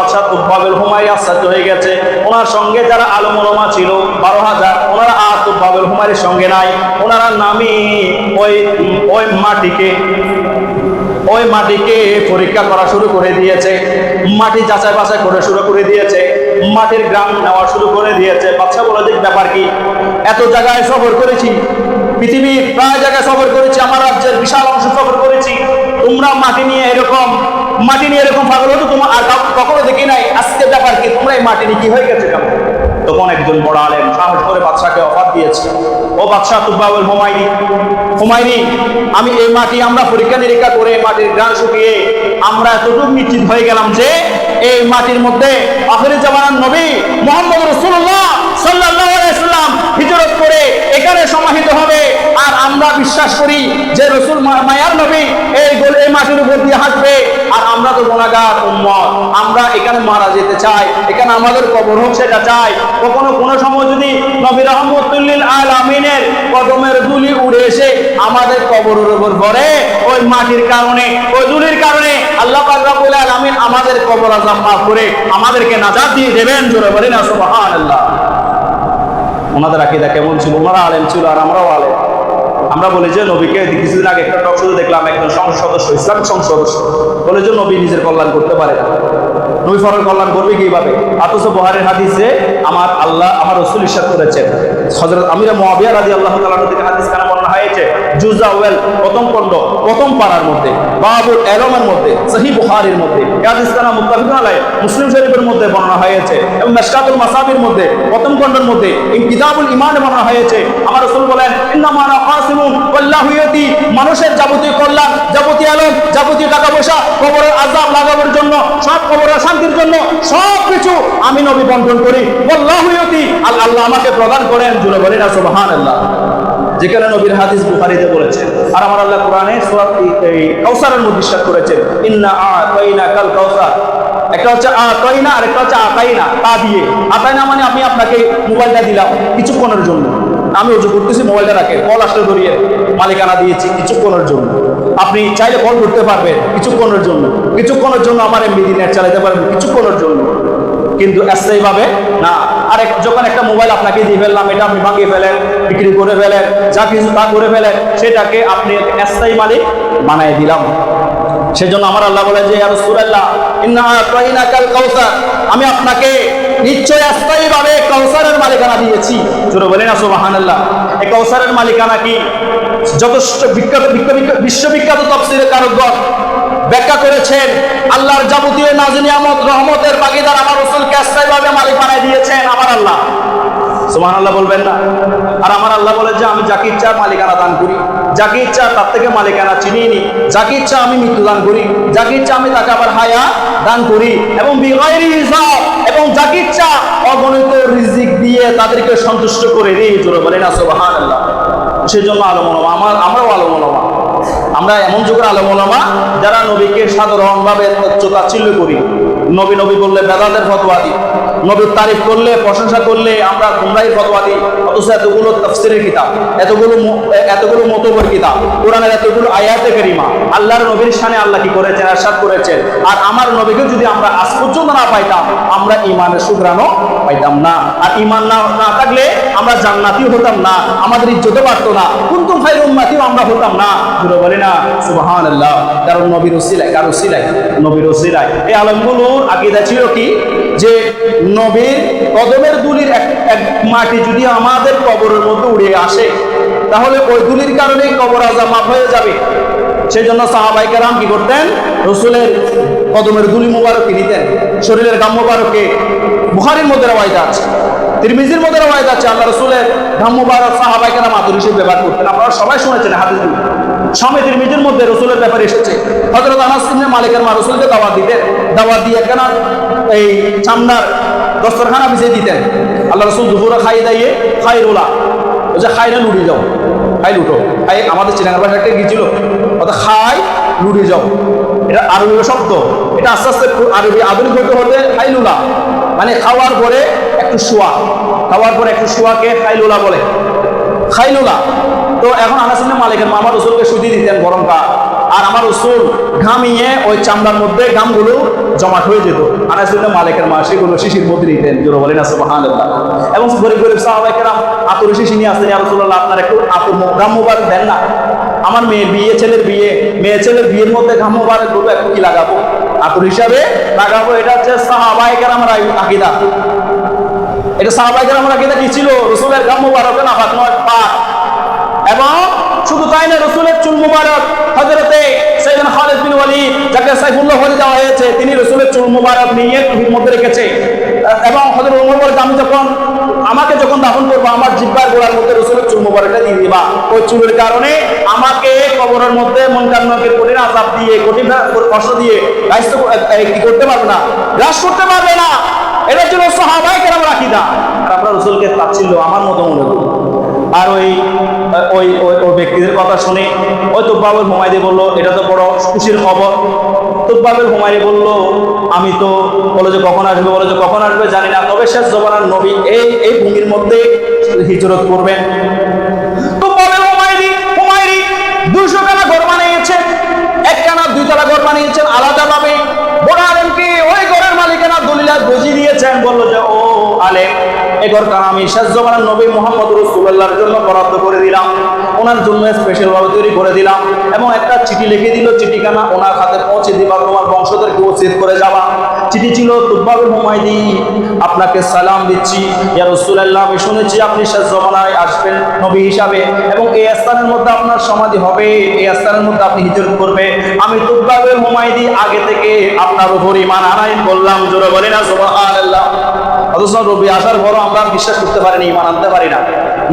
বাদশাহ তুফাবিল হুমায়রি আশ্চর্য হয়ে গেছে। ওনার সঙ্গে যারা আলেম ওলামা ছিল 12,000, ওনারা আর তুফাবিল হুমায়রির সঙ্গে নাই। ওনারা নামি ওই মাটিকে পরীক্ষা করা শুরু করে দিয়েছে, মাটি যাচাই বাছাই করে শুরু করে দিয়েছে, মাটির গ্রাম নেওয়া শুরু করে দিয়েছে। বাদশা বলে যে ব্যাপার কি, এত জায়গায় সফর করেছি, পৃথিবীর প্রায় জায়গায় সফর করেছি, আমার রাজ্যের বিশাল অংশ সফর করেছি, তোমরা মাটি নিয়ে এরকম পাগল হতো তোমার আর কখনো দেখি নাই, আজকে ব্যাপার কি, তোমরা এই মাটি নিয়ে কি হয়ে গেছে কেমন? তখন একজন বড় আলেম সাহস করে বাদশাকে অফার দিয়েছে, ও বাদশাহ তুফাবিল হুমায়রি, আমি এই মাটি আমরা পরীক্ষা নিরীক্ষা করে মাটির গ্রান শুকিয়ে আমরা এতটুকু নিশ্চিত হয়ে গেলাম যে এই মাটির মধ্যে আখিরি জামানার নবী মুহাম্মদ রাসূলুল্লাহ সাল্লাল্লাহু আলাইহি ওয়াসাল্লাম হিজরত করে এখানে সমাহিত হবে। আর আমরা বিশ্বাস করি যে রাসূল মায়ার নবী এই মাটির উপর দিয়ে হাঁটবে। আর আমরা তো গুনাহগার উম্মত, আমরা এখানে মারা যেতে চাই, এখানে আমাদের কবর হোক সেটা চাই। কখনো কোনো সময় যদি নবী রাহমাতুল লিল আলামিনের কদমের ধুলি উড়ে এসে আমাদের কবরের উপর পড়ে, ওই মাটির কারণে, ওই ধুলির কারণে আল্লাহ পাক রব্বুল আলামিন আমাদের কবর আযাব মাফ করে আমাদেরকে নাজাত দিয়ে দেবেন। জোরে বলেন না সুবহানাল্লাহ। ওনাদের আকীদা কেমন ছিল? ওনারা আলেম ছিল আর আমরাও আলেম। আমরা বলি যে নবীকে কিছুদিন আগে একটা টক শোতে দেখলাম, একজন সংসদ সদস্য, ইসলামিক সংসদ সদস্য বলে যে নবী নিজের কল্যাণ করতে পারে না, নবী ফরের কল্যাণ করবে কিভাবে? অথচ বুখারীর হাদিসে আমার আল্লাহ আমার রাসূল ইরশাদ করেছেন, হযরত আমির মুআবিয়া রাদিয়াল্লাহু তাআলা থেকে হাদিস কানা বর্ণনা হয়েছে, জুজাওয়েল প্রথম খণ্ড প্রথম পারার মধ্যে, বাবুল এলমের মধ্যে, সহিহ বুখারীর মধ্যে, হাদিস কানা মুত্তাফিকুন আলাইহি, মুসলিম শরীফের মধ্যে বর্ণনা হয়েছে, এবং মিশকাতুল মাসাবির মধ্যে প্রথম খণ্ডের মধ্যে, কিতাবুল ঈমানে বর্ণনা হয়েছে। আমার রাসূল বলেন, ইন্নামা আনা কাসিমুন ওয়াল্লাহু ইয়াতি, মানুষের যাবতীয় কল্যাণ, যাবতীয় আলোক, যাবতীয় টাকা পয়সা কবরের আযাব লাগানোর জন্য, সব কবরের শান্তির জন্য সব কিছু আমি নবী বন্টন করি। ওয়াল্লাহু ইয়াতি, আল্লাহ আমাকে প্রদান করেন। জোরে বলেন না সুবহানাল্লাহ। যেখানে নবীর হাদিস বুখারীতে বলেছেন, আর আমার আল্লাহ কোরআনে সূরা কাউসারের মধ্যে ইরশাদ করেছেন, ইন্না আতাইনাকাল কাউসার। একটা হচ্ছে আতাইনা আর একটা হচ্ছে আতাইনা, তা দিয়ে। আতাইনা মানে আমি আপনাকে মোবাইলটা দিলাম কিছুক্ষণের জন্য, আমি ওযু করতেছি, মোবাইলটা রাখে, কল আসলে ধরিয়ে মালিকানা দিয়েছি কিছুক্ষণের জন্য, আপনি চাইলে কল করতে পারবেন কিছুক্ষণের জন্য আমার এমবি নেট চালাতে পারবেন কিছুক্ষণের জন্য, কিন্তু স্থায়ীভাবে না। আর যখন একটা মোবাইল আপনাকে দিয়ে ফেললাম, এটা আপনি ভাঙিয়ে ফেলেন, বিক্রি করে ফেলেন, যা কিছু তা করে ফেলেন, সেটাকে আপনি স্থায়ী মালিক বানাই দিলাম। সেজন্য আমার আল্লাহ বলে যে, ইয়া রাসূলুল্লাহ ইন্না আতাইনাকাল কাউসার, আমি আপনাকে নিশ্চয় স্থায়ীভাবে কাউসারের মালিকানা দিয়েছি। জোরে বলেন না সুবহানাল্লাহ। এই কাউসারের মালিকানা কি? যথেষ্ট বিশ্ববিখ্যাত তাফসীরে কারকগণ ব্যাখ্যা করেছেন, আল্লাহর যাবতীয় নাজ নিয়ামত রহমতের ভাগীদার আমার রাসূলকে স্থায়ীভাবে মালিক বানাই দিয়েছেন আমার আল্লাহ। সুবহানাল্লাহ বলবেন না? আর আমার আল্লাহ বলে যে, আমি যাকে ইচ্ছা মালিকানা দান করি, যাকে ইচ্ছা তার থেকে মালিকানা চিনিয়ে নিই, যাকে ইচ্ছা আমি মৃত্যু দান করি, যাকে ইচ্ছা আমি তাকে আবার হায়া দান করি, এবং বিগাইরি হিসাব, এবং যাকে ইচ্ছা অগণিত রিজিক দিয়ে তাদেরকে সন্তুষ্ট করে দিই। জোরে বলেন না সুবহানাল্লাহ। সেজন্য আলেম ওলামা, আমরাও আলেম ওলামা, আমরা এমন যুগের আলেম ওলামা যারা নবীকে সাধারণভাবে তাচ্ছিল্য করি, নবী বললে বেদাতের ফতোয়া দিই, নবীর তারিফ করলে প্রশংসা করলে আমরা গুমরাহির ফতোয়া দিই। অথচ এতগুলো তাফসীরের কিতাব, এতগুলো মতবর কিতাব, কোরআনের এতগুলো আয়াতে কারিমা, আল্লাহর নবীর শানে আল্লাহ কি করেছেন, ইরশাদ করেছেন। আর আমার নবীকে যদি আমরা আজ পর্যন্ত না পাইতাম, আমরা ঈমানের সুঘ্রাণও পাইতাম না। আর ঈমান না থাকলে আমরা জান্নাতীও হতাম না, আমাদের ইজ্জতও বাড়তো না, কুনতুম খায়রা উম্মাতিও আমরা হতাম না। জোরে বলে না সুবহানাল্লাহ। কারণ নবীর ওসিলায় এই আলেমগুলোর আকীদা ছিল কি, যে নবীর কদমের ধুলির এক মাটি যদি আমাদের কবরের মধ্যে উড়ে আসে, তাহলে ওই ধুলির কারণে কবর আযাব মাফ হয়ে যাবে। সেই জন্য সাহাবায়ে কেরাম কি করতেন, রাসূলের কদমের ধুলি মুবারক নিতেন, শরীরের গাম মুবারকে। বুখারীর মধ্যে রওয়ায়াত আছে, তিরমিজির মধ্যে রওয়ায়াত আছে, আল্লাহ রাসূলের গাম মুবারক সাহাবায়ে কেরাম আতর হিসেবে ব্যবহার করতেন। আপনারা সবাই শুনেছেন হাদিসগুলো, স্বামী তিরমিজির মধ্যে রাসূলের ব্যাপারে এসেছে। হযরত আনাস ইবনে মালিকের মা রাসূলকে দাওয়াত দিতেন, দাওয়াত দিয়ে কেন এই চামড়ার দস্তরখানা বিছিয়ে দিতেন। আল্লাহ রাসূল দুপুরে খাইরুলা, ওই যে খাইরা লুড়ি যাও, খাই লুটো, খাই আমাদের চিনাঙ্গা ভাষা একটা গিয়েছিল, অর্থাৎ খাই লুড়ি যাও, এটা আরবি শব্দ। এটা আস্তে আস্তে আরবি আধুনিক হতে খাইলুলা, মানে খাওয়ার পরে একটু শোয়াকে খাইলুলা বলে, খাইলুলা। তো এখন আনাস ইবনে মালিকের মামা রাসূলকে সুদি দিতেন গরম ভাত, আর আমার রাসূল ঘামিয়ে ওই চামড়ার মধ্যে ঘামগুলো জমা হয়ে যেত। আনাস ইবনে মালিকের মা সেগুলো শিশির মধ্যে দিতেন, জোরে বলেন সুবহানাল্লাহ। এবং গরিব গরিব সাহাবায়ে কেরাম আতর শিশি নিয়ে আসতেন, ইয়া রাসূলুল্লাহ আপনার একটু আতর ঘাম মুবারক দেন না, আমার মেয়ের বিয়ে, ছেলের বিয়ে, মেয়ে ছেলের বিয়ের মধ্যে ঘাম মুবারক গুলো একটু কি লাগাবো, আতর হিসাবে লাগাবো। এটা হচ্ছে সাহাবায়ে কেরামের আকীদা। এটা সাহাবায়ে কেরামের আকীদা কি ছিল? রাসূলের ঘাম মুবারক নাফাক নয়, পাক। এবং শুধু তাই না, রাসূলের চুল মুবারক হযরতে সাইয়েদনা খালিদ বিন ওয়ালিদ, যাকে সাইফুল্লাহ বলে দেওয়া হয়েছে, তিনি রাসূলের চুল মুবারক নিয়ে টুপির মধ্যে রেখেছে। এবং হযরত ওমর বলে, আমি যখন আমাকে যখন দাফন করবো, আমার জিহ্বার গোড়ার মধ্যে রাসূলের চুল মুবারকটা দিয়ে দিবা। ওই চুলের কারণে আমাকে কবরের মধ্যে মুনকার নাকির কঠিন আযাব দিয়ে, কঠিন কষ্ট দিয়ে কি করতে পারবে না, গ্রাস করতে পারবে না। এটা ছিল সাহাবায়ে কেরামের আকীদা। আর আমরা রাসূলকে তাচ্ছিল্য আমার মতো মনে করি। আর ওই ওই ওই ব্যক্তিদের কথা শুনে ওই তুব্বাবুল হুমায়দি বলল, এটা তো বড় খুশির খবর। তুব্বাবুল হুমায়দি বলল, আমি তো বলে যে কখন আসবে, বলে যে কখন আসবে জানি না, তবে শেষ জমানার নবী এই ভূমির মধ্যে হিজরত করবেন। তুব্বাবুল হুমায়দি 200 খানা ঘর বানিয়েছেন, একখানা 2 তলা ঘর বানিয়েছেন আলাদাভাবে। বড় আলেমকে ওই ঘরের মালিকানা দলিল বুঝিয়ে দিয়েছেন, বলল যে ও আলেম, এই ঘরটা আমি শেষ জমানার নবী মুহাম্মদ রাসূলুল্লাহর জন্য বরাদ্দ করে দিলাম, ওনার জন্য স্পেশাল ভাবে তৈরি করে দিলাম। এবং একটা চিঠি লিখে দিল, চিঠিখানা ওনার হাতে পৌঁছে দিবা, তোমার বংশধরকে ওসিয়ত করে যাবা। চিঠি ছিল, তুব্বাবুল হুমায়দি আপনাকে সালাম দিচ্ছি, ইয়া রাসূলুল্লাহ, আমি শুনেছি আপনি শেষ জমানায় আসবেন নবী হিসাবে, এবং এই স্থানের মধ্যে আপনার সমাধি হবে, এই স্থানের মধ্যে আপনি হিজরত করবে। আমি তুব্বাবুল হুমায়দি আগে থেকে আপনার উপর ঈমান আনাইন বললাম, জোরে বলেন না সুবহানাল্লাহ। অথচ নবী আসার পরও আমরা বিশ্বাস করতে পারি না, ঈমান আনতে পারি না,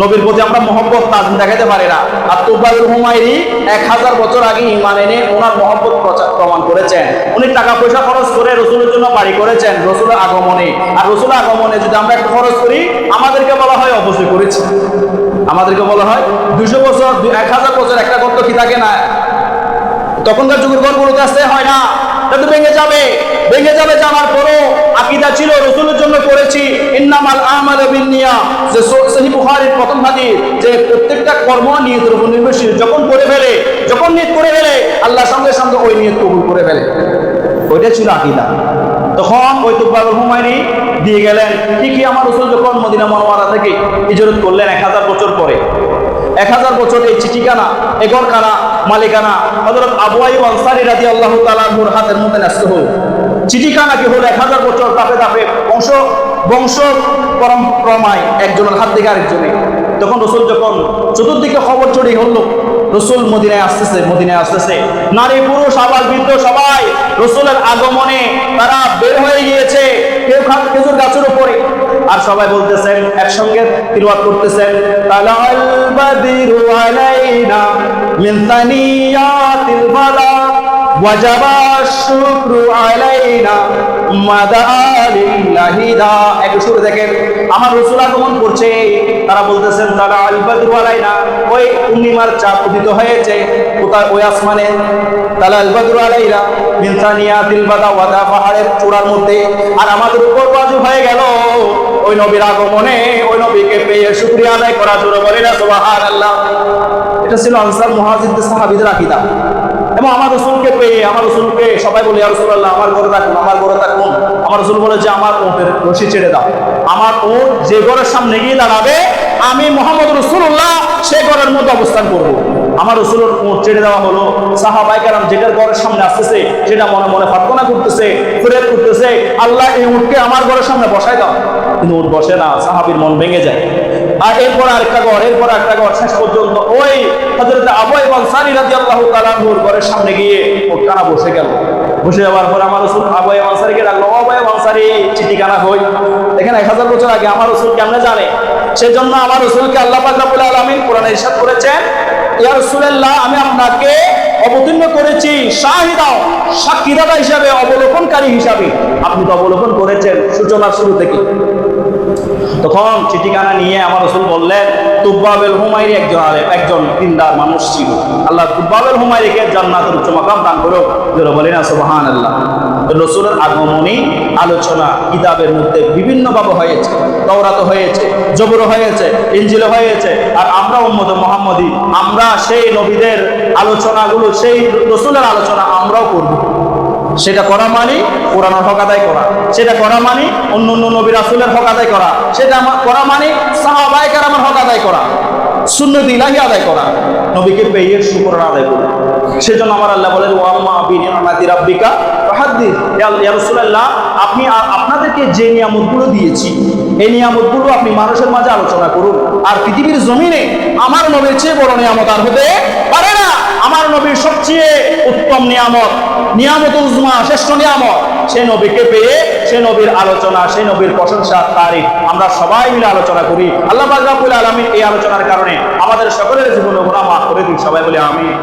নবীর প্রতি আমরা মহব্বত তাজিম দেখাতে পারি না। আর তুব্বাবুল হুমায়দি 1000 বছর আগে ঈমান এনে ওনার মহব্বত প্রমাণ করেছেন। উনি টাকা পয়সা খরচ করে রাসূলের জন্য বাড়ি করেছেন রাসূলের আগমনে। আর রাসূলের আগমনে যদি আমরা একটু খরচ করি, আমাদেরকে বলা হয় অবশ্যই করেছি, আমাদেরকে বলা হয় 200 বছর 1000 বছর একটা ঘর তো কি থাকে না, তখনকার যুগের ঘরগুলোতে আসতে হয় না, এটা তো ভেঙে যাবে। জানার পরও আকীদা ছিল রাসূলের জন্য করেছি, ইন্নামাল আমালু বিন্নিয়াত, যে সহিহ বুখারীর প্রথম হাদিস, যে প্রত্যেকটা কর্ম নিয়তের উপর নির্ভরশীল। যখন নিয়ত করে ফেলে আল্লাহ সঙ্গে সঙ্গে ওই নিয়ত কবুল করে ফেলে। ওইটা ছিল আকীদা। তখন ওই তুব্বাবুল হুমায়দি দিয়ে গেলেন। ঠিকই আমার রাসূল যখন মদিনা মুনাওয়ারা থেকে হিজরত করলেন 1000 বছর পরে, 1000 বছর এই চিঠিখানা, এই ঘরখানা মালিকানা হযরত আবু আইয়ুব আনসারী রাদিয়াল্লাহু তাআলা আনহুর হাতের মধ্যে ন্যস্ত হলো। চিঠিখানা কি হলো 1000 বছর ধাপে ধাপে বংশ পরম্পরায় একজনের হাত থেকে আরেকজনে। তখন রাসূল যখন চতুর্দিকে খবর ছড়িয়ে হলো রাসূল মদিনায় আসতেছে, নারী পুরুষ আবাল বৃদ্ধ সবাই রাসূলের আগমনে তারা বের হয়ে গিয়েছে, কেউ খেজুর গাছের উপরে। আর সবাই বলতেছেন, একসঙ্গে তিলাওয়াত করতেছেন, তালাল বাদরু আলাইনা মিন সানিয়াতিল বালা ওয়াজাবা শুকরু আলাইনা মাদা লিল্লাহি দা। একটু শুরু দেখেন, আমার রাসূল আগমন করছে, তারা বলতেছেন তালাল বাদরু আলাইনা, ওই পূর্ণিমার চাঁদ উদিত হয়েছে কোথায়, ওই আসমানে। তালাল বাদরু আলাইনা মিন সানিয়াতিল বালা, ওয়াদা পাহাড়ের চূড়ার মধ্যে। আর আমাদের উপর ওয়াজিব হয়ে গেল ওই নবীর আগমনে, ওই নবীকে পেয়ে শুকরিয়া আদায় করা, জোরে বলেন না সুবহানাল্লাহ। এটা ছিল আনসার মুহাজিরদের সাহাবীদের আকীদা। এবং আমার রাসূলকে পেয়ে, আমার রাসূলকে সবাই বলে, ইয়া রাসূলুল্লাহ আমার ঘরে থাকুন, আমার ঘরে থাকুন। আমার রাসূল বলে যে আমার উটের রশি ছেড়ে দাও, আমার উট যে ঘরের সামনে গিয়ে দাঁড়াবে, আমি মুহাম্মদ রাসূলুল্লাহ সেই ঘরের মধ্যে অবস্থান করব। আমার রাসূলের উট ছেড়ে দেওয়া হলো। সাহাবায়ে কেরাম যেটার ঘরের সামনে আসতেছে সেটা মনে মনে প্রার্থনা করতেছে, ফরিয়াদ করতেছে, আল্লাহ এই উটকে আমার ঘরের সামনে বসায় দাও। কিন্তু উট বসে না, সাহাবীর মন ভেঙে যায়। আর এরপর আরেকটা ঘর, এরপর একটা ঘর, শেষ পর্যন্ত ওই হযরত আবু আইয়ুব আনসারী রাদিয়াল্লাহু তাআলা আনহুর ঘরের সামনে গিয়ে উটখানা বসে গেল। বসে যাওয়ার পর আমার রাসূল আবু আইয়ুব আনসারীকে ডাকলো, ও আবু আইয়ুব আনসারী, চিঠিখানা কই? এখানে 1000 বছর আগে আমার রাসূল কেমনে জানে? সেজন্য আমার রাসূলকে আল্লাহ পাক রব্বুল আলামিন কোরআনে ইরশাদ করেছেন, ইয়া রাসূলুল্লাহ আমি আপনাকে অবতীর্ণ করেছি শাহিদাও, সাক্ষীদাতা হিসাবে, অবলোকনকারী হিসাবে। আপনি তো অবলোকন করেছেন সূচনার শুরু থেকে। তখন চিঠিখানা নিয়ে আমার রাসূল বললেন, তুব্বাবুল হুমায়রি একজন দিনদার মানুষ ছিল, আল্লাহ তুব্বাবুল হুমায়রিকে জান্নাতের উচ্চ মাকাম দান করুক, জোরে বলেন না সুবহানাল্লাহ। রাসূলের আগমনী আলোচনা কিতাবের মধ্যে বিভিন্নভাবে হয়েছে। তাওরাত হয়েছে, জবুর হয়েছে, ইনজিল হয়েছে। আর আমরা উম্মত মুহাম্মদী, আমরা সেই নবীদের আলোচনাগুলো, সেই রাসূলের আলোচনা আমরাও করব। সেটা করা মানে কোরআনের হক আদায় করা, সেটা করা মানে অন্য অন্য নবী রাসূলের হক আদায় করা, সেটা করা মানে সাহাবায়ে কেরামের হক আদায় করা, সুন্নত ইলাহি আদায় করা, নবীকে পেয়ে শুকর আদায় করা। সেজন্য আমার আল্লাহ বলেন ওয়া আম্মা বিনিআমাতি রাব্বিকা ফাহাদ্দিস, ইয়া রাসূলুল্লাহ আপনি আপনাদেরকে যে নিয়ামতগুলো দিয়েছি এই নিয়ামতগুলো আপনি মানুষের মাঝে আলোচনা করুন। আর পৃথিবীর জমিনে আমার নবীর চেয়ে বড় নিয়ামত আর হতে পারে না। আমার নবীর সবচেয়ে উত্তম নিয়ামত, নিয়ামত উজমা, শ্রেষ্ঠ নিয়ামত, সে নবীকে পেয়ে সে নবীর আলোচনা, সে নবীর প্রশংসা তারিফ আমরা সবাই মিলে আলোচনা করি। আল্লাহ পাক রব্বুল আলামিন এই আলোচনার কারণে আমাদের সকলের জীবনে গুনাহ মাফ করে দিন, সবাই বলে আমিন।